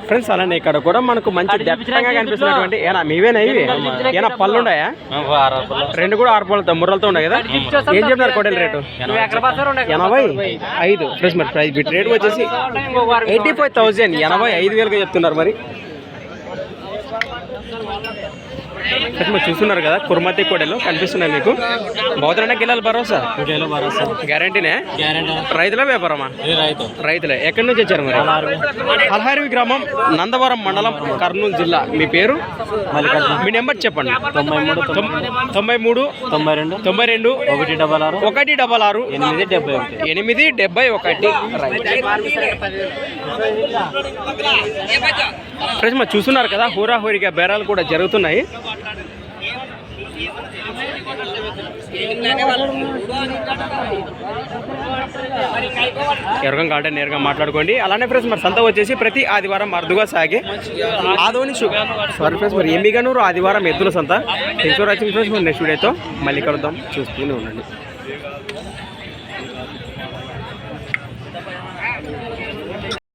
Friends అలానే ఇక్కడ కూడా మనకు మంచి దట్టంగా కనిపిస్తున్నటువంటి ఏనా మీవేనా ఇవి ఏనా పళ్ళు ఉన్నాయా? రెండు కూడా 6 పళ్ళతో ముర్రలతో ఉన్నాయి కదా. ఏం చెప్తున్నారు కోడెల రేటు? 85. ఫ్రెండ్స్ మరి ప్రైస్ బిట్ రేట్ వచ్చేసి 85,000 85,000గా చెప్తున్నారు. మరి మీరు చూస్తున్నారు కదా కుర్మతి కోడెలు కనిపిస్తున్నాయి మీకు. బౌద్ధన గిల్లలు భరోసా గ్యారంటీనే? రైతుల వ్యాపారమా? రైతులే. ఎక్కడి నుంచి వచ్చారు మరి? అల్హారి గ్రామం, నందవరం మండలం, కర్నూలు జిల్లా. మీ పేరు? మీ నెంబర్ చెప్పండి. 93 92 166 871. ఫ్రెండ్స్ మరి చూస్తున్నారు కదా హోరాహోరీగా బేరాలు కూడా జరుగుతున్నాయి. ఎవరికం కావాలంటే నేరుగా మాట్లాడుకోండి. అలానే ఫ్రెండ్స్ మరి సంత వచ్చేసి ప్రతి ఆదివారం అరుదుగా సాగే ఆదోని సారీ ఫ్రెండ్స్ మరి ఎమ్మిగనూరు ఆదివారం ఎద్దుల సంత. Thanks for watching friends. Next వీడియోతో మళ్ళీ కలుద్దాం. చూస్తూనే ఉండండి.